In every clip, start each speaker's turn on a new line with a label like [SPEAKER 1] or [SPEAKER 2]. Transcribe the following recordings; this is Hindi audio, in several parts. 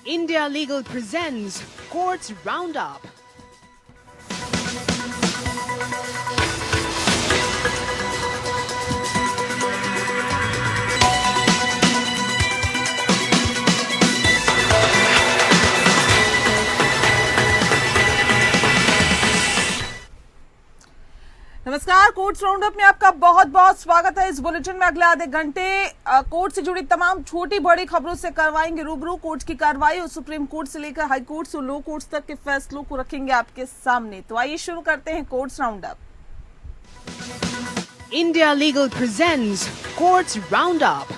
[SPEAKER 1] India Legal presents Courts Roundup.
[SPEAKER 2] नमस्कार, कोर्ट्स राउंडअप में आपका बहुत बहुत स्वागत है। इस बुलेटिन में अगले आधे घंटे कोर्ट से जुड़ी तमाम छोटी बड़ी खबरों से करवाएंगे रूबरू। कोर्ट की कार्रवाई और सुप्रीम कोर्ट से लेकर हाई कोर्ट और लो कोर्ट तक के फैसलों को रखेंगे आपके सामने। तो आइए शुरू करते हैं courts roundup.
[SPEAKER 1] India Legal presents Courts Roundup.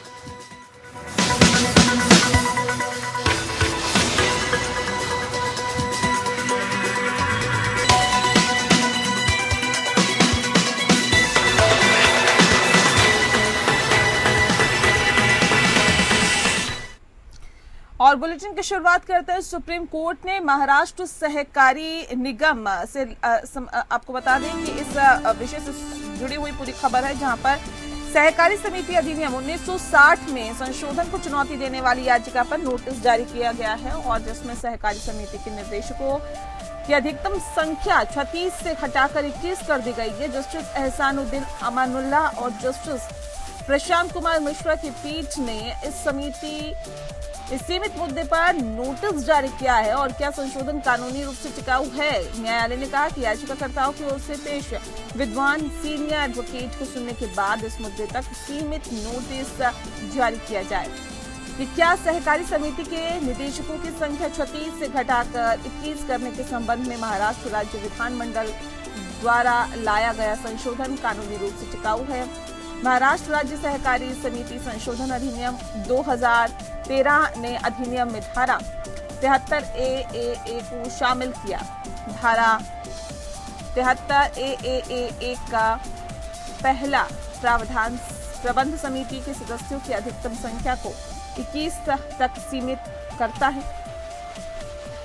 [SPEAKER 2] और बुलेटिन की शुरुआत करते हैं। सुप्रीम कोर्ट ने महाराष्ट्र सहकारी निगम से आपको बता दें कि इस विषय से जुड़ी हुई पूरी खबर है, जहां पर सहकारी समिति अधिनियम 1960 में संशोधन को चुनौती देने वाली याचिका पर नोटिस जारी किया गया है और जिसमें सहकारी समिति के निर्देशकों की अधिकतम संख्या 36 से घटाकर 21 कर दी गई है। जस्टिस एहसानुद्दीन अमानुल्लाह और जस्टिस प्रशांत कुमार मिश्रा की पीठ ने इस सीमित मुद्दे पर नोटिस जारी किया है और क्या संशोधन कानूनी रूप से टिकाऊ है। न्यायालय ने कहा कि याचिकाकर्ताओं की ओर से पेश विद्वान सीनियर एडवोकेट को सुनने के बाद इस मुद्दे तक सीमित नोटिस जारी किया जाए कि क्या सहकारी समिति के निदेशकों की संख्या 36 से घटाकर 21 करने के संबंध में महाराष्ट्र राज्य विधानमंडल द्वारा लाया गया संशोधन कानूनी रूप से टिकाऊ है। महाराष्ट्र राज्य सहकारी समिति संशोधन अधिनियम 2013 ने अधिनियम में धारा 73A को शामिल किया। धारा 73A का पहला प्रावधान प्रबंध समिति के सदस्यों की अधिकतम संख्या को 21 तक सीमित करता है।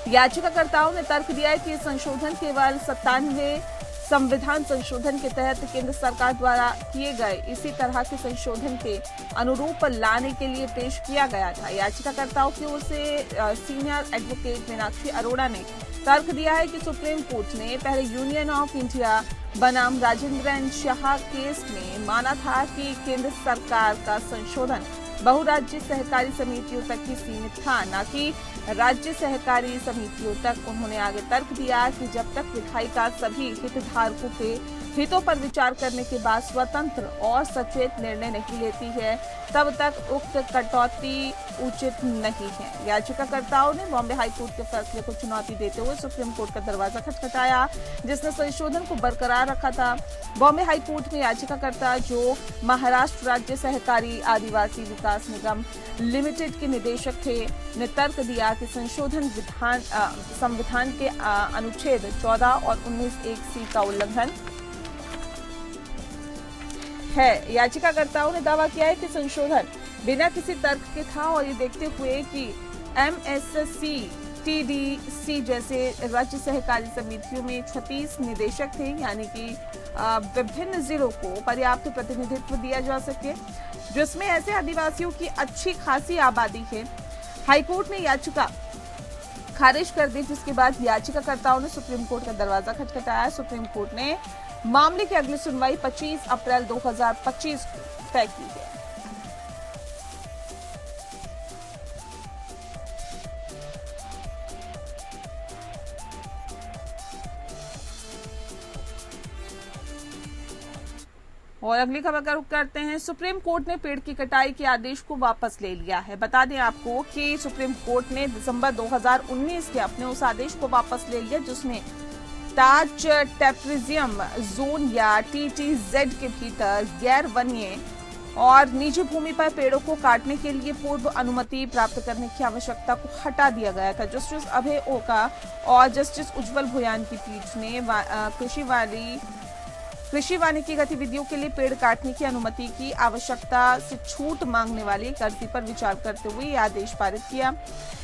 [SPEAKER 2] याचिकाकर्ताओं ने तर्क दिया है कि संशोधन केवल 97 संविधान संशोधन के तहत केंद्र सरकार द्वारा किए गए इसी तरह के संशोधन के अनुरूप लाने के लिए पेश किया गया था। याचिकाकर्ताओं की ओर से सीनियर एडवोकेट मीनाक्षी अरोड़ा ने तर्क दिया है कि सुप्रीम कोर्ट ने पहले यूनियन ऑफ इंडिया बनाम राजेंद्र शाह केस में माना था कि केंद्र सरकार का संशोधन बहुराज्य सहकारी समितियों तक ही सीमित था, न कि राज्य सहकारी समितियों तक। उन्होंने आगे तर्क दिया कि जब तक विधायिका सभी हितधारकों के हितों पर विचार करने के बाद स्वतंत्र और सचेत निर्णय नहीं लेती है, तब तक उक्त कटौती उचित नहीं है। याचिकाकर्ताओं ने बॉम्बे हाईकोर्ट के फैसले को चुनौती देते हुए सुप्रीम कोर्ट का दरवाजा खटखटाया, जिसने संशोधन को बरकरार रखा था। बॉम्बे हाईकोर्ट में याचिकाकर्ता, जो महाराष्ट्र राज्य सहकारी आदिवासी विकास निगम लिमिटेड के निदेशक थे, ने तर्क दिया कि संशोधन संविधान के अनुच्छेद 14 और 19(1)(c) का उल्लंघन है। याचिकाकर्ताओं ने दावा किया है कि संशोधन बिना किसी तर्क के था और ये देखते हुए कि एमएससी, टीडीसी जैसे राज्य सहकारी समितियों में 36 निदेशक थे, यानी कि विभिन्न जिलों को पर्याप्त प्रतिनिधित्व दिया जा सके, जिसमें ऐसे आदिवासियों की अच्छी खासी आबादी है। हाईकोर्ट ने याचिका खारिज कर दी, जिसके बाद याचिकाकर्ताओं ने सुप्रीम कोर्ट का दरवाजा खटखटाया। सुप्रीम कोर्ट ने मामले की अगली सुनवाई 25 अप्रैल 2025 तय की है। और अगली खबर का रुख करते हैं। सुप्रीम कोर्ट ने पेड़ की कटाई के आदेश को वापस ले लिया है। बता दें आपको कि सुप्रीम कोर्ट ने दिसंबर 2019 के अपने उस आदेश को वापस ले लिया, जिसमें ताज टेप्रिजियम जोन या टीटीजेड के भीतर गैर वन्य और निजी भूमि पर पेड़ों को काटने के लिए पूर्व अनुमति प्राप्त करने की आवश्यकता को हटा दिया गया था। जस्टिस अभय ओका और जस्टिस उज्जवल भुयान की पीठ ने कृषि वानिकी गतिविधियों के लिए पेड़ काटने की अनुमति की आवश्यकता से छूट मांगने वाली एक अर्जी पर विचार करते हुए यह आदेश पारित किया।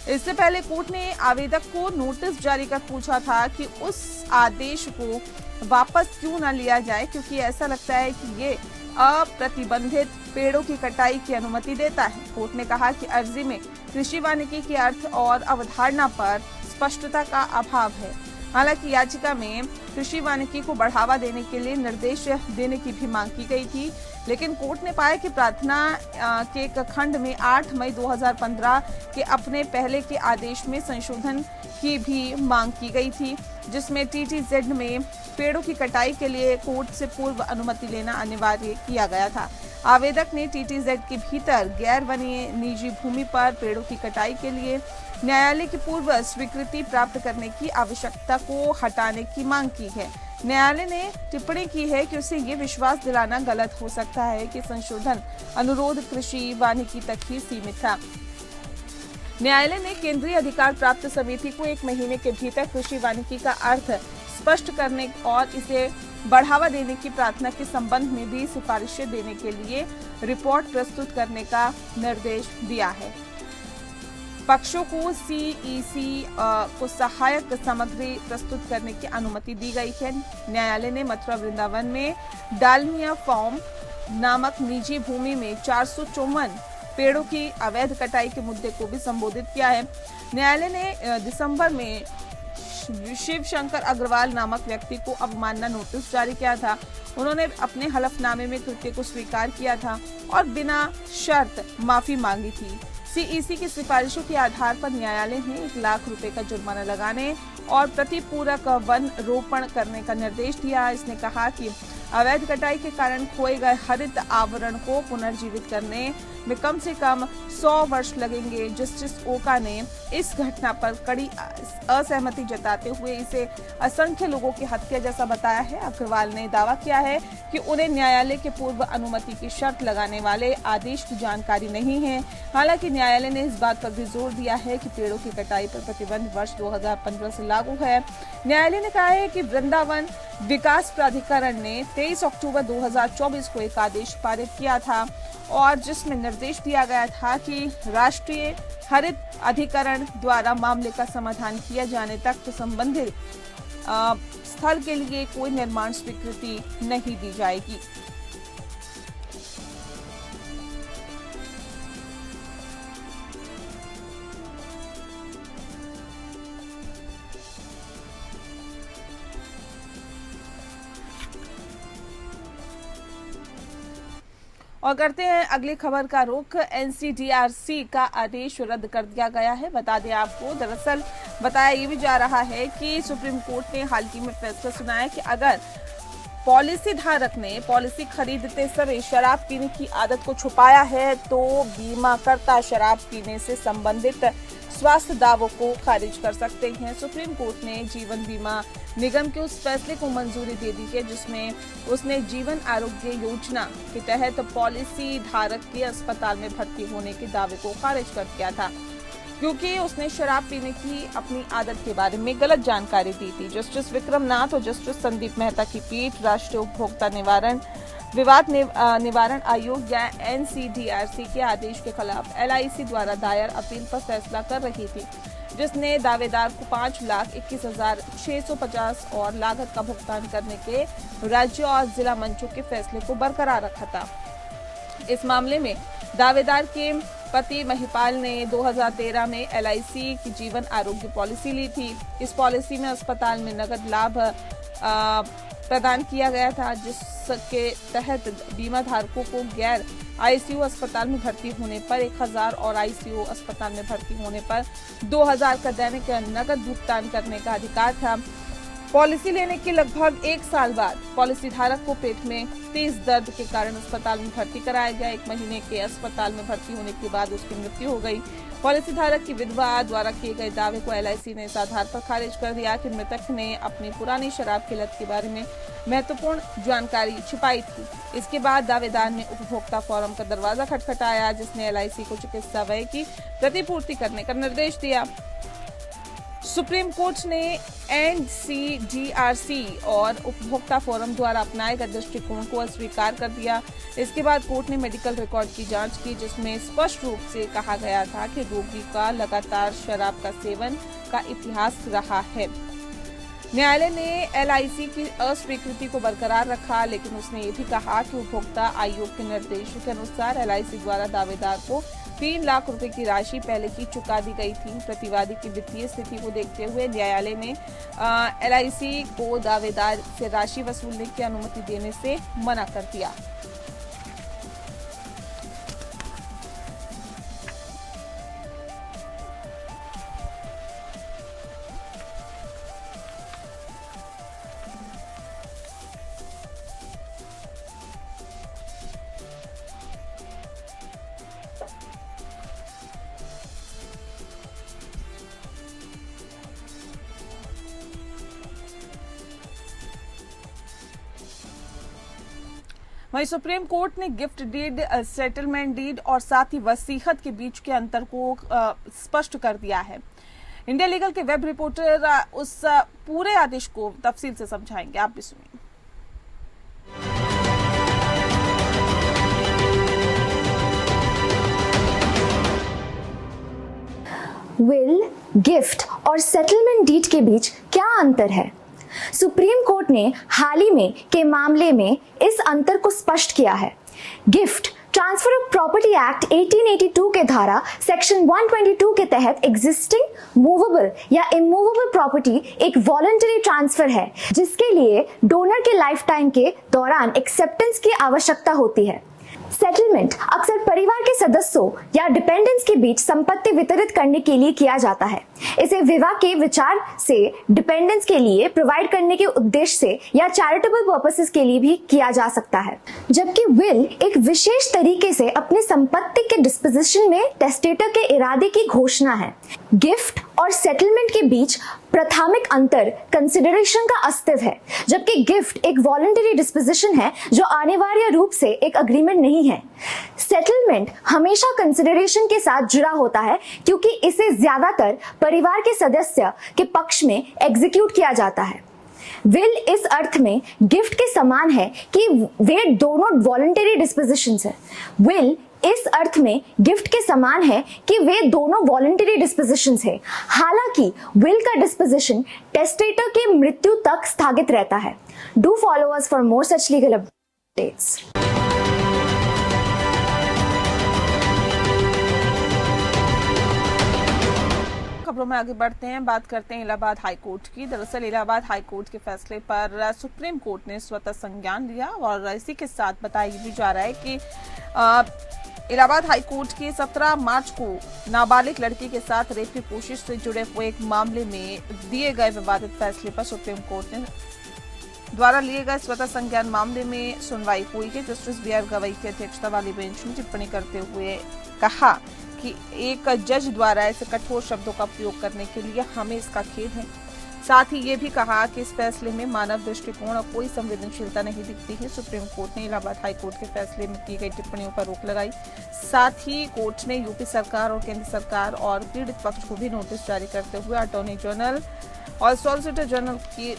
[SPEAKER 2] इससे पहले कोर्ट ने आवेदक को नोटिस जारी कर पूछा था कि उस आदेश को वापस क्यों न लिया जाए, क्योंकि ऐसा लगता है कि ये अप्रतिबंधित पेड़ों की कटाई की अनुमति देता है। कोर्ट ने कहा कि अर्जी में कृषि वानिकी के अर्थ और अवधारणा पर स्पष्टता का अभाव है। हालांकि याचिका में कृषि वानिकी को बढ़ावा देने के लिए निर्देश देने की भी मांग की गई थी, लेकिन कोर्ट ने पाया कि प्रार्थना के एक खंड में 8 मई 2015 के अपने पहले के आदेश में संशोधन की भी मांग की गई थी, जिसमें TTZ में पेड़ों की कटाई के लिए कोर्ट से पूर्व अनुमति लेना अनिवार्य किया गया था। आवेदक ने TTZ के भीतर गैर वनीय निजी भूमि पर पेड़ों की कटाई के लिए न्यायालय की पूर्व स्वीकृति प्राप्त करने की आवश्यकता को हटाने की मांग की है। न्यायालय ने टिप्पणी की है कि उसे ये विश्वास दिलाना गलत हो सकता है कि संशोधन अनुरोध कृषि वानिकी तक ही सीमित था। न्यायालय ने केंद्रीय अधिकार प्राप्त समिति को 1 महीने के भीतर कृषि वानिकी का अर्थ स्पष्ट करने और इसे बढ़ावा देने की प्रार्थना के संबंध में भी सिफारिशें देने के लिए रिपोर्ट प्रस्तुत करने का निर्देश दिया है। पक्षों को CEC को सहायक सामग्री प्रस्तुत करने की अनुमति दी गई है। न्यायालय ने मथुरा वृंदावन में डालमिया फार्म नामक निजी भूमि में 454 पेड़ों की अवैध कटाई के मुद्दे को भी संबोधित किया है। न्यायालय ने दिसंबर में शिव शंकर अग्रवाल नामक व्यक्ति को अवमानना नोटिस जारी किया था। उन्होंने अपने हलफनामे में कृत्य को स्वीकार किया था और बिना शर्त माफी मांगी थी। CEC की सिफारिशों के आधार पर न्यायालय ने 1 लाख रुपए का जुर्माना लगाने और प्रतिपूरक वन रोपण करने का निर्देश दिया। इसने कहा कि अवैध कटाई के कारण खोए गए हरित आवरण को पुनर्जीवित करने में कम से कम 100 वर्ष लगेंगे। जस्टिस ओका ने इस घटना पर कड़ी असहमति जताते हुए इसे असंख्य लोगों की हत्या जैसा बताया है। अग्रवाल ने दावा किया है कि उन्हें न्यायालय के पूर्व अनुमति की शर्त लगाने वाले आदेश की जानकारी नहीं है। हालांकि न्यायालय ने इस बात पर भी जोर दिया है कि पेड़ों की कटाई पर प्रतिबंध वर्ष 2015 से लागू है। न्यायालय ने कहा है कि वृंदावन विकास प्राधिकरण ने 23 अक्टूबर 2024 को एक आदेश पारित किया था और जिसमें निर्देश दिया गया था कि राष्ट्रीय हरित अधिकरण द्वारा मामले का समाधान किया जाने तक तो संबंधित स्थल के लिए कोई निर्माण स्वीकृति नहीं दी जाएगी। और करते हैं अगली खबर का रुख। NCDRC का आदेश रद्द कर दिया गया है। बता दें आपको, दरअसल बताया ये भी जा रहा है कि सुप्रीम कोर्ट ने हाल ही में फैसला सुनाया कि अगर पॉलिसी धारक ने पॉलिसी खरीदते समय शराब पीने की आदत को छुपाया है तो बीमाकर्ता शराब पीने से संबंधित स्वास्थ्य दावों को खारिज कर सकते हैं। सुप्रीम कोर्ट ने जीवन बीमा निगम के उस फैसले को मंजूरी दे दी है जिसमें उसने जीवन आरोग्य योजना के तहत पॉलिसी धारक के अस्पताल में भर्ती होने के दावे को खारिज कर दिया था, क्योंकि उसने शराब पीने की अपनी आदत के बारे में गलत जानकारी दी थी। जस्टिस विक्रम नाथ और जस्टिस संदीप मेहता की पीठ राष्ट्रीय उपभोक्ता विवाद निवारण आयोग या NCDRC के आदेश के खिलाफ LIC द्वारा दायर अपील पर फैसला कर रही थी, जिसने दावेदार को 5,21,650 और लागत का भुगतान करने के राज्य और जिला मंचों के फैसले को बरकरार रखा था। इस मामले में दावेदार के पति महिपाल ने 2013 में LIC की जीवन आरोग्य पॉलिसी ली थी। इस पॉलिसी में अस्पताल में नकद लाभ प्रदान किया गया था, जिसके तहत बीमा धारकों को गैर ICU अस्पताल में भर्ती होने पर 1,000 और ICU अस्पताल में भर्ती होने पर 2,000 का दैनिक नकद भुगतान करने का अधिकार था। पॉलिसी लेने के लगभग 1 साल बाद पॉलिसी धारक को पेट में तेज दर्द के कारण अस्पताल में भर्ती कराया गया। 1 महीने के अस्पताल में भर्ती होने के बाद उसकी मृत्यु हो गई। पॉलिसी धारक की विधवा द्वारा किए गए दावे को LIC ने इस आधार पर खारिज कर दिया कि मृतक ने अपनी पुरानी शराब की लत के बारे में महत्वपूर्ण जानकारी छिपाई थी। इसके बाद दावेदार ने उपभोक्ता फोरम का दरवाजा खटखटाया, जिसने LIC को चिकित्सा व्यय की प्रतिपूर्ति करने का निर्देश दिया। सुप्रीम कोर्ट ने NCDRC और उपभोक्ता फोरम द्वारा अपनाए गए दृष्टिकोण को अस्वीकार कर दिया। इसके बाद कोर्ट ने मेडिकल रिकॉर्ड की जांच की, जिसमें स्पष्ट रूप से कहा गया था कि रोगी का लगातार शराब का सेवन का इतिहास रहा है। न्यायालय ने LIC की अस्वीकृति को बरकरार रखा, लेकिन उसने ये भी कहा कि उपभोक्ता आयोग के निर्देशों के अनुसार LIC द्वारा दावेदार को 3 लाख रुपए की राशि पहले ही चुका दी गई थी। प्रतिवादी की वित्तीय स्थिति को देखते हुए न्यायालय ने LIC को दावेदार से राशि वसूलने की अनुमति देने से मना कर दिया। वहीं सुप्रीम कोर्ट ने गिफ्ट डीड, सेटलमेंट डीड और साथ ही वसीयत के बीच के अंतर को स्पष्ट कर दिया है। इंडिया लीगल के वेब रिपोर्टर उस पूरे आदेश को तफसील से समझाएंगे, आप भी सुनिए।
[SPEAKER 3] विल, गिफ्ट और सेटलमेंट डीड के बीच क्या अंतर है? सुप्रीम कोर्ट ने हाल ही में के मामले में इस अंतर को स्पष्ट किया है। Gift transfer of property act 1882 के धारा सेक्शन 122 के तहत एग्जिस्टिंग मूवेबल या इमूवेबल प्रॉपर्टी एक वॉलंटरी ट्रांसफर है, जिसके लिए डोनर के लाइफ टाइम के दौरान एक्सेप्टेंस की आवश्यकता होती है। सेटलमेंट अक्सर परिवार के सदस्यों या डिपेंडेंट्स के बीच संपत्ति वितरित करने के लिए किया जाता है। इसे विवाह के विचार से डिपेंडेंट्स के लिए प्रोवाइड करने के उद्देश्य से या चैरिटेबल पर्पसेस के लिए भी किया जा सकता है, जबकि विल एक विशेष तरीके से अपनी संपत्ति के डिस्पोजिशन में टेस्टेटर के इरादे की घोषणा है। गिफ्ट और सेटलमेंट के बीच प्राथमिक अंतर कंसिडरेशन का अस्तित्व है, जबकि गिफ्ट एक वॉलंटरी डिस्पोजिशन है जो अनिवार्य रूप से एक अग्रीमेंट नहीं है। सेटलमेंट हमेशा कंसिडरेशन के साथ जुड़ा होता है, क्योंकि इसे ज्यादातर परिवार के सदस्य के पक्ष में एग्जीक्यूट किया जाता है। विल इस अर्थ में गिफ्ट के समान है कि वे दोनों वॉलंटरी डिस्पोजिशंस है। विल इस अर्थ में गिफ्ट के समान है कि वे दोनों वॉलंटरी डिस्पोजिशंस है। हालांकि विल का डिस्पोजिशन टेस्टेटर के मृत्यु तक स्थगित रहता है। Do follow us for more such legal updates.
[SPEAKER 2] खबरों में आगे बढ़ते हैं, बात करते हैं इलाहाबाद हाई कोर्ट की। दरअसल इलाहाबाद हाई कोर्ट के फैसले पर सुप्रीम कोर्ट ने स्वतः संज्ञान लिया और इसी के साथ बताया भी जा रहा है कि इलाहाबाद हाई कोर्ट के 17 मार्च को नाबालिग लड़की के साथ रेप की कोशिश से जुड़े हुए एक मामले में दिए गए विवादित फैसले पर सुप्रीम कोर्ट ने द्वारा लिए गए स्वतः संज्ञान मामले में सुनवाई हुई है। जस्टिस BR गवई की अध्यक्षता वाली बेंच ने टिप्पणी करते हुए कहा कि एक जज द्वारा ऐसे कठोर शब्दों का प्रयोग करने के लिए हमें इसका खेद है। साथ ही ये भी कहा कि इस फैसले में मानव दृष्टिकोण और कोई संवेदनशीलता नहीं दिखती है। सुप्रीम कोर्ट ने इलाहाबाद हाई कोर्ट के फैसले में की गई टिप्पणियों पर रोक लगाई। साथ ही कोर्ट ने यूपी सरकार और केंद्र सरकार और पीड़ित पक्ष को भी नोटिस जारी करते हुए अटॉर्नी जनरल और सॉलिसिटर जनरल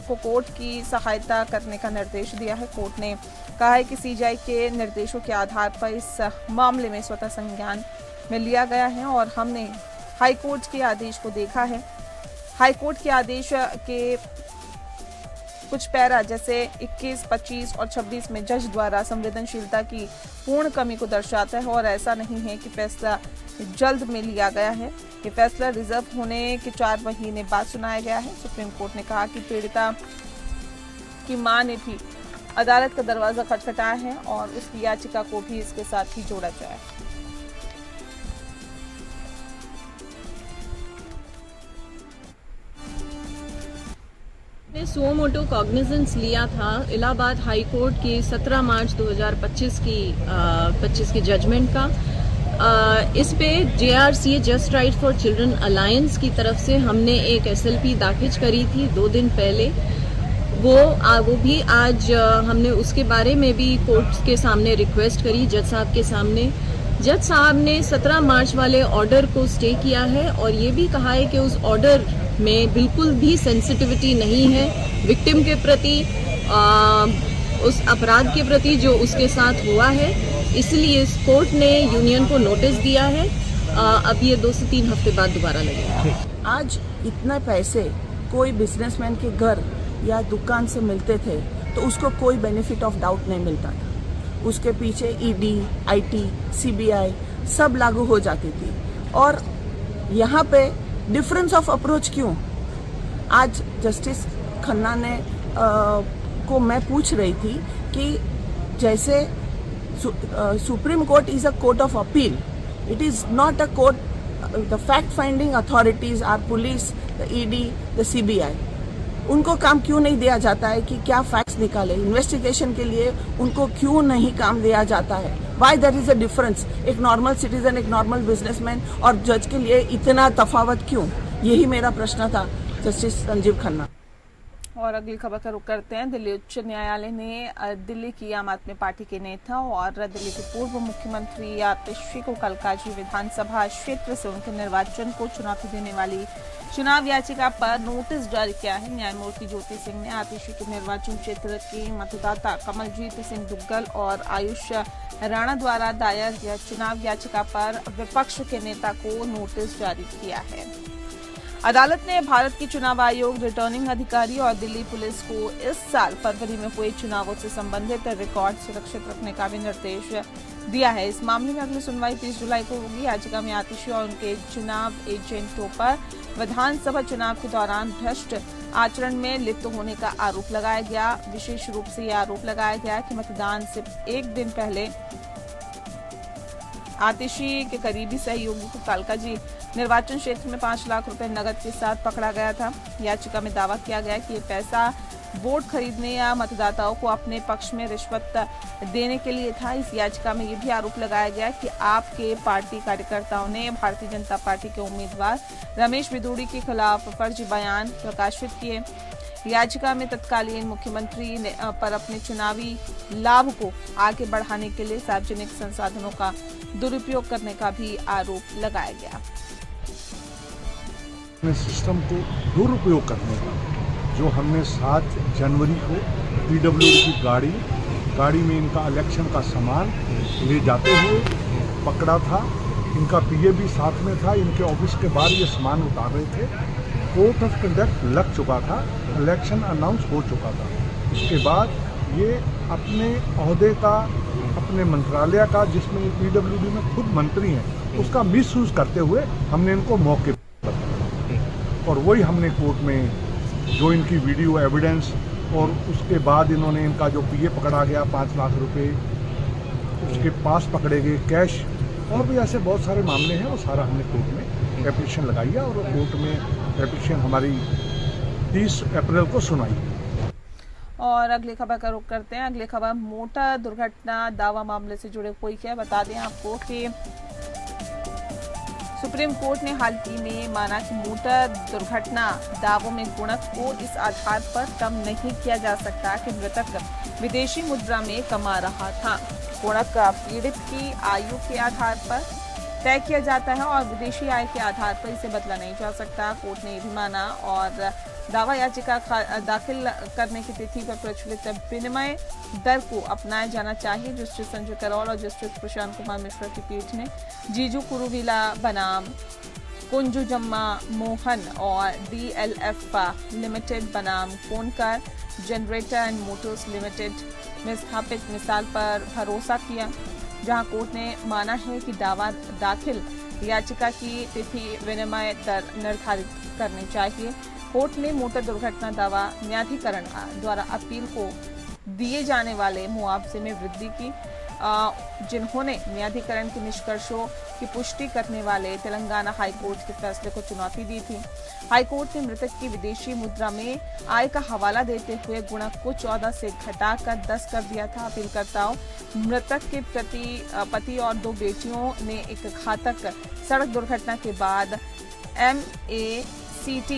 [SPEAKER 2] को कोर्ट की सहायता करने का निर्देश दिया है। कोर्ट ने कहा है कि CJI के निर्देशों के आधार पर इस मामले में स्वतः संज्ञान में लिया गया है और हमने हाई कोर्ट के आदेश को देखा है। हाई कोर्ट के आदेश के कुछ पैरा जैसे 21, 25 और 26 में जज द्वारा संवेदनशीलता की पूर्ण कमी को दर्शाता है और ऐसा नहीं है कि फैसला जल्द में लिया गया है। ये फैसला रिजर्व होने के 4 महीने बाद सुनाया गया है। सुप्रीम कोर्ट ने कहा कि पीड़िता की मां ने भी अदालत का दरवाजा खटखटाया है और उसकी याचिका को भी इसके साथ ही जोड़ा जाए।
[SPEAKER 4] ने सुओ मोटो कॉग्निजेंस लिया था इलाहाबाद हाई कोर्ट की 17 मार्च 2025 की जजमेंट का। इस पे JRCA just right for children alliance की तरफ से हमने एक SLP दाखिल करी थी 2 दिन पहले। वो भी आज हमने उसके बारे में भी कोर्ट के सामने रिक्वेस्ट करी जज साहब के सामने। जज साहब ने 17 मार्च वाले ऑर्डर को स्टे किया है और ये भी कहा है कि उस ऑर्डर में बिल्कुल भी सेंसिटिविटी नहीं है विक्टिम के प्रति, उस अपराध के प्रति जो उसके साथ हुआ है। इसलिए कोर्ट ने यूनियन को नोटिस दिया है। अब ये 2 से 3 हफ्ते बाद दोबारा लगेगा।
[SPEAKER 5] आज इतने पैसे कोई बिजनेसमैन के घर या दुकान से मिलते थे तो उसको कोई बेनिफिट ऑफ डाउट नहीं मिलता था। उसके पीछे ED, IT, CBI सब लागू हो जाती थी। और यहाँ पे डिफरेंस ऑफ अप्रोच क्यों? आज जस्टिस खन्ना ने को मैं पूछ रही थी कि जैसे supreme court is a court of appeal, it is not a court, the fact finding authorities are police, the ED, the CBI. उनको काम क्यों नहीं दिया जाता है कि क्या फैक्ट्स निकाले? इन्वेस्टिगेशन के लिए उनको क्यों नहीं काम दिया जाता है? Why there is a difference? एक नॉर्मल सिटीजन, एक नॉर्मल बिजनेसमैन और जज के लिए इतना तफावत क्यों? यही मेरा प्रश्न था जस्टिस संजीव खन्ना।
[SPEAKER 2] और अगली खबर का रुख करते हैं। दिल्ली उच्च न्यायालय ने दिल्ली की आम आदमी पार्टी के नेता और दिल्ली के पूर्व मुख्यमंत्री आतिशी को कलकाजी विधानसभा क्षेत्र से उनके निर्वाचन को चुनौती देने वाली चुनाव याचिका पर नोटिस जारी किया है। न्यायमूर्ति ज्योति सिंह ने आतिशी के निर्वाचन क्षेत्र के मतदाता कमलजीत सिंह दुग्गल और आयुष राणा द्वारा दायर यह चुनाव याचिका पर विपक्ष के नेता को नोटिस जारी किया है। अदालत ने भारत के चुनाव आयोग, रिटर्निंग अधिकारी और दिल्ली पुलिस को इस साल फरवरी में हुए चुनावों से संबंधित रिकॉर्ड सुरक्षित रखने का भी निर्देश दिया है। इस मामले में अगली सुनवाई 30 जुलाई को होगी। याचिका में आतिशी और उनके चुनाव एजेंटों पर विधानसभा चुनाव के दौरान भ्रष्ट आचरण में लिप्त होने का आरोप लगाया गया। विशेष रूप से यह आरोप लगाया गया कि मतदान से एक दिन पहले आतिशी के करीबी सहयोगी को कालकाजी निर्वाचन क्षेत्र में 5 लाख रुपए नकद के साथ पकड़ा गया था। याचिका में दावा किया गया कि ये पैसा वोट खरीदने या मतदाताओं को अपने पक्ष में रिश्वत देने के लिए था। इस याचिका में ये भी आरोप लगाया गया कि आपके पार्टी कार्यकर्ताओं ने भारतीय जनता पार्टी के उम्मीदवार रमेश बिधूड़ी के खिलाफ फर्जी बयान प्रकाशित किए। याचिका में तत्कालीन मुख्यमंत्री पर अपने चुनावी लाभ को आगे बढ़ाने के लिए सार्वजनिक संसाधनों का दुरुपयोग करने का भी आरोप लगाया गया।
[SPEAKER 6] सिस्टम को दुरुपयोग करने का, जो हमने 7 जनवरी को पीडब्ल्यूडी की गाड़ी में इनका इलेक्शन का सामान ले जाते हुए पकड़ा था। इनका पीए भी साथ में था। इनके ऑफिस के बाहर ये सामान उतार रहे थे। कोर्ट ऑफ कंडक्ट लग चुका था, इलेक्शन अनाउंस हो चुका था। इसके बाद ये अपने अहदे का, अपने मंत्रालय का, जिसमें पीडब्ल्यूडी में खुद मंत्री हैं, उसका मिसयूज करते हुए हमने इनको मौके और वही हमने कोर्ट में जो इनकी वीडियो एविडेंस और उसके बाद इन्होंने इनका जो पीए पकड़ा गया 5 लाख रुपए, उसके पास पकड़े गए कैश और भी ऐसे बहुत सारे मामले हैं, वो सारा हमने कोर्ट में एप्लीकेशन लगाई है और कोर्ट में एप्लीकेशन हमारी 30 अप्रैल को सुनाई।
[SPEAKER 2] और अगली खबर का रुख करते हैं। अगली खबर मोटर दुर्घटना दावा मामले से जुड़े हुई है। बता दें आपको कि सुप्रीम कोर्ट ने हाल ही में माना कि मोटर दुर्घटना दावों में गुणक को इस आधार पर कम नहीं किया जा सकता कि मृतक विदेशी मुद्रा में कमा रहा था। गुणक पीड़ित की आयु के आधार पर तय किया जाता है और विदेशी आय के आधार पर इसे बदला नहीं जा सकता। कोर्ट ने यह भी माना और दावा याचिका दाखिल करने की तिथि पर प्रचलित विनिमय दर को अपनाया जाना चाहिए। जस्टिस संजय करोल और जस्टिस प्रशांत कुमार मिश्रा की पीठ ने जीजू कुरुविला बनाम कुंजुजम्मा मोहन और डीएलएफ लिमिटेड बनाम Konkar generator and Motors limited में स्थापित मिसाल पर भरोसा किया, जहां कोर्ट ने माना है कि दावा दाखिल याचिका की तिथि विनिमय दर निर्धारित करनी चाहिए। कोर्ट ने मोटर दुर्घटना दावा न्यायाधिकरण द्वारा अपील को दिए जाने वाले मुआवजे में वृद्धि की, जिन्होंने न्यायाधिकरण के निष्कर्षों की पुष्टि करने वाले तेलंगाना हाईकोर्ट के फैसले को चुनौती दी थी। हाईकोर्ट ने मृतक की विदेशी मुद्रा में आय का हवाला देते हुए गुणक को 14 से घटाकर 10 कर दिया था। अपीलकर्ताओं मृतक के पति और 2 बेटियों ने एक घातक सड़क दुर्घटना के बाद MACT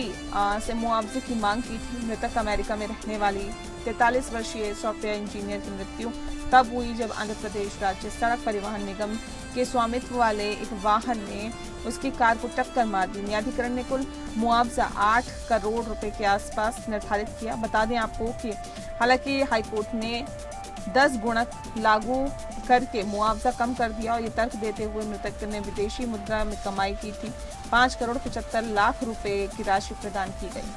[SPEAKER 2] से मुआवजे की मांग की थी। मृतक अमेरिका में रहने वाली 43 वर्षीय सॉफ्टवेयर इंजीनियर की मृत्यु तब हुई जब आंध्र प्रदेश राज्य सड़क परिवहन निगम के स्वामित्व वाले एक वाहन ने उसकी कार को टक्कर मार दी। न्यायाधिकरण ने कुल मुआवजा 8 करोड़ रुपए के आसपास निर्धारित किया। बता दें आपको कि हालांकि हाईकोर्ट ने 10 गुणक लागू करके मुआवजा कम कर दिया और ये तर्क देते हुए मृतक ने विदेशी मुद्रा में कमाई की थी। 5 करोड़ 75 लाख रुपए की राशि प्रदान की गई।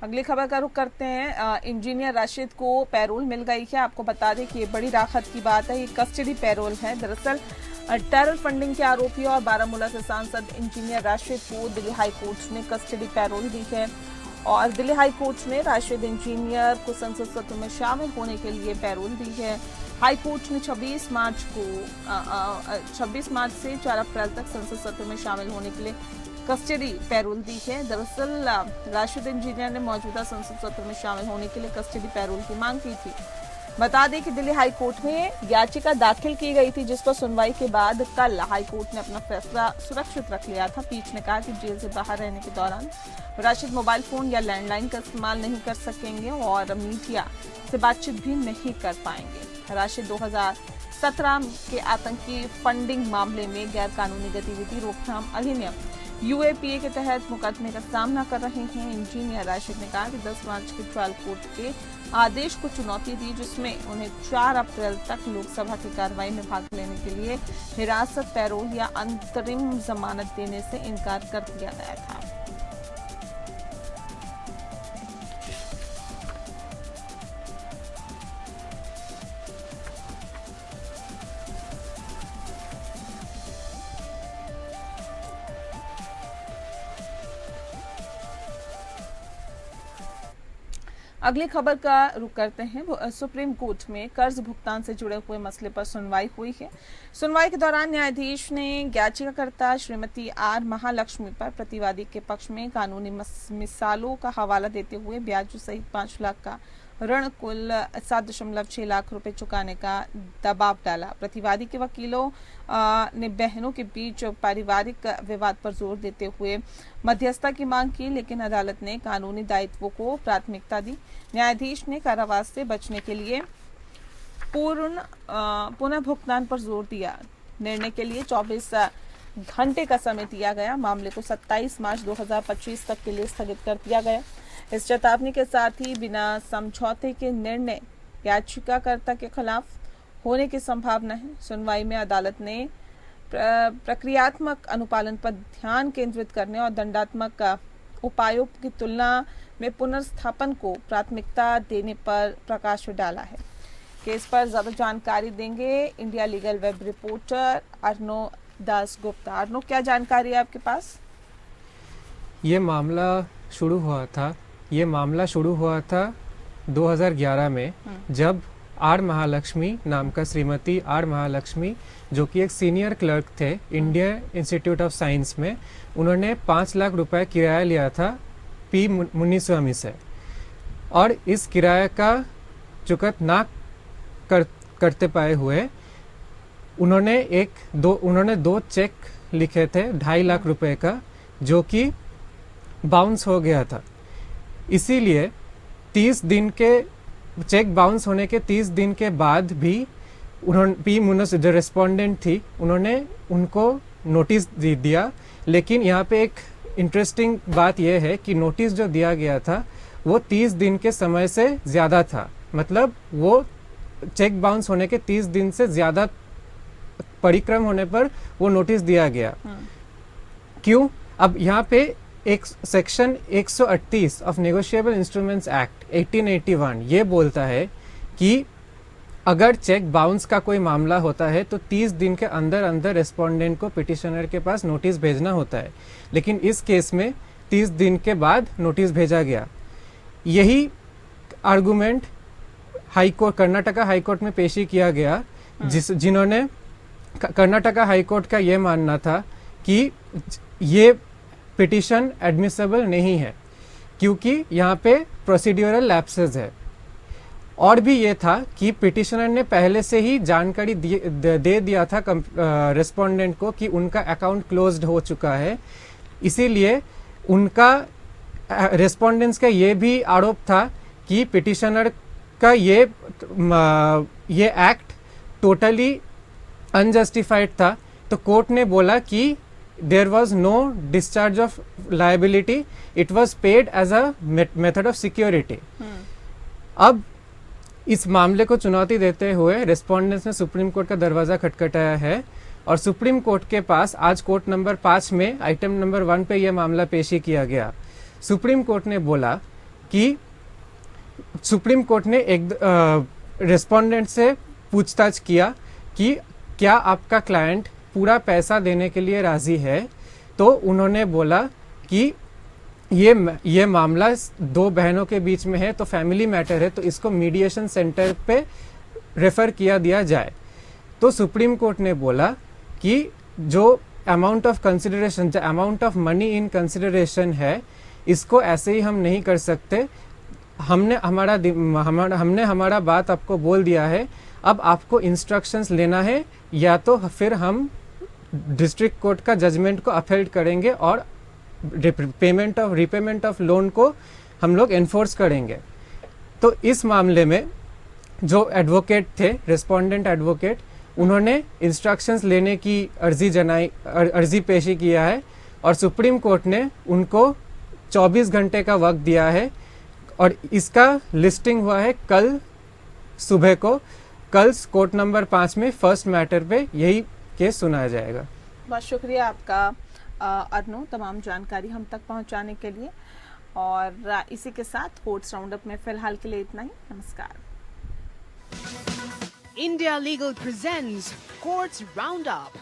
[SPEAKER 2] अगली खबर का रुख करते हैं। इंजीनियर राशिद को पैरोल मिल गई है। आपको बता दें कि ये बड़ी राहत की बात है। ये कस्टडी पैरोल है। दरअसल टेरर फंडिंग के आरोपी और बारामूला से सांसद इंजीनियर राशिद को दिल्ली हाई कोर्ट ने कस्टडी पैरोल दी है और दिल्ली हाई कोर्ट ने राशिद इंजीनियर को संसद सत्र में शामिल होने के लिए पैरोल दी है। हाई कोर्ट ने 26 मार्च से 4 अप्रैल तक संसद सत्र में शामिल होने के लिए कस्टडी पैरोल दी है। दरअसल राशिद इंजीनियर ने मौजूदा संसद सत्र में शामिल होने के लिए कस्टडी पैरोल की मांग की थी। बता दें कि दिल्ली हाई कोर्ट में याचिका दाखिल की गई थी, जिस पर सुनवाई के बाद कल हाई कोर्ट ने अपना फैसला सुरक्षित रख लिया था। पीठ ने कहा कि जेल से बाहर रहने के दौरान राशिद मोबाइल फोन या लैंडलाइन का इस्तेमाल नहीं कर सकेंगे और मीडिया से बातचीत भी नहीं कर पाएंगे। राशिद 2017 के आतंकी फंडिंग मामले में गैर कानूनी गतिविधि रोकथाम अधिनियम UAPA के तहत मुकदमे का सामना कर रहे हैं। इंजीनियर राशिद ने कहा कि 10 मार्च के ट्रायल कोर्ट के आदेश को चुनौती दी, जिसमें उन्हें 4 अप्रैल तक लोकसभा की कार्रवाई में भाग लेने के लिए हिरासत, पैरोल या अंतरिम जमानत देने से इनकार कर दिया गया था। अगली खबर का रुख करते हैं। सुप्रीम कोर्ट में कर्ज भुगतान से जुड़े हुए मसले पर सुनवाई हुई है। सुनवाई के दौरान न्यायाधीश ने याचिकाकर्ता श्रीमती आर महालक्ष्मी पर प्रतिवादी के पक्ष में कानूनी मिसालों का हवाला देते हुए ब्याज सहित 5 लाख का ऋण कुल 7.6 लाख रुपए चुकाने का दबाव डाला। प्रतिवादी के वकीलों ने बहनों के बीच पारिवारिक विवाद पर जोर देते हुए मध्यस्थता की मांग की, लेकिन अदालत ने कानूनी दायित्वों को प्राथमिकता दी। न्यायाधीश ने कारावास से बचने के लिए पुनः भुगतान पर जोर दिया। निर्णय के लिए 24 घंटे का समय दिया गया। मामले को 27 मार्च 2025 तक के लिए स्थगित कर दिया गया। इस चेतावनी के साथ ही बिना समझौते के निर्णय याचिकाकर्ता के खिलाफ होने की संभावना है। सुनवाई में अदालत ने प्रक्रियात्मक अनुपालन पर ध्यान केंद्रित करने और दंडात्मक उपायों की तुलना में पुनर्स्थापन को प्राथमिकता देने पर प्रकाश डाला है। केस पर ज्यादा जानकारी देंगे India legal web reporter अर्नो Das Gupta. अर्नो, क्या जानकारी है आपके पास?
[SPEAKER 7] ये मामला शुरू हुआ था 2011 में, जब आर महालक्ष्मी नाम का श्रीमती आर महालक्ष्मी, जो कि एक सीनियर क्लर्क थे इंडियन इंस्टीट्यूट ऑफ साइंस में, उन्होंने 5 लाख रुपए किराया लिया था पी मुन्नीस्वामी से और इस किराए का चुकत ना करते पाए हुए उन्होंने 2 चेक लिखे थे 2.5 लाख रुपए का, जो कि बाउंस हो गया था। इसीलिए 30 दिन के चेक बाउंस होने के 30 दिन के बाद भी उन्होंने जो रेस्पोंडेंट थी उन्होंने उनको नोटिस दिया। लेकिन यहाँ पे एक इंटरेस्टिंग बात यह है कि नोटिस जो दिया गया था वो 30 दिन के समय से ज़्यादा था। मतलब वो चेक बाउंस होने के 30 दिन से ज़्यादा परिक्रम होने पर वो नोटिस दिया गया। क्यों? अब यहाँ पे एक section 138 of negotiable instruments act 1881 ये बोलता है कि अगर चेक बाउंस का कोई मामला होता है तो 30 दिन के अंदर अंदर रेस्पोंडेंट को पिटिशनर के पास नोटिस भेजना होता है। लेकिन इस केस में 30 दिन के बाद नोटिस भेजा गया। यही आर्गुमेंट कर्नाटका हाई कोर्ट में पेशी किया गया, जिन्होंने कर्नाटका हाई कोर्ट का ये मानना था कि ये पिटिशन एडमिसेबल नहीं है क्योंकि यहाँ पे प्रोसीड्यूरल लैप्सेस है। और भी ये था कि पिटिशनर ने पहले से ही जानकारी दे दिया था रेस्पोंडेंट को कि उनका अकाउंट क्लोज्ड हो चुका है। इसीलिए उनका रेस्पोंडेंट्स का ये भी आरोप था कि पिटिशनर का ये एक्ट टोटली अनजस्टिफाइड था। तो कोर्ट ने बोला कि there was no discharge of liability, it was paid as a method of security। अब इस मामले को चुनौती देते हुए रेस्पोंडेंट्स ने सुप्रीम कोर्ट का दरवाजा खटखटाया है और सुप्रीम कोर्ट के पास आज कोर्ट नंबर 5 में आइटम नंबर 1 पे यह मामला पेशी किया गया। सुप्रीम कोर्ट ने बोला कि सुप्रीम कोर्ट ने एक रिस्पोंडेंट से पूछताछ किया कि क्या आपका क्लाइंट पूरा पैसा देने के लिए राजी है, तो उन्होंने बोला कि ये मामला दो बहनों के बीच में है, तो फैमिली मैटर है, तो इसको मीडिएशन सेंटर पे रेफर किया दिया जाए। तो सुप्रीम कोर्ट ने बोला कि जो अमाउंट ऑफ कंसिडरेशन, जो amount of money in consideration है, इसको ऐसे ही हम नहीं कर सकते। हमने हमारा बात आपको बोल दिया है, अब आपको इंस्ट्रक्शंस लेना है, या तो फिर हम डिस्ट्रिक्ट कोर्ट का जजमेंट को अपहेल्ड करेंगे और रिपेमेंट ऑफ लोन को हम लोग एनफोर्स करेंगे। तो इस मामले में जो एडवोकेट थे, रिस्पोंडेंट एडवोकेट, उन्होंने इंस्ट्रक्शंस लेने की अर्जी पेशी किया है और सुप्रीम कोर्ट ने उनको 24 घंटे का वक्त दिया है और इसका लिस्टिंग हुआ है कल सुबह को। कल कोर्ट नंबर 5 में फर्स्ट मैटर पे यही केस सुनाया जाएगा।
[SPEAKER 2] बहुत शुक्रिया आपका अर्नो, तमाम जानकारी हम तक पहुंचाने के लिए। और इसी के साथ कोर्ट्स राउंड अप में फिलहाल के लिए इतना ही। नमस्कार।
[SPEAKER 1] India Legal presents Courts Roundup.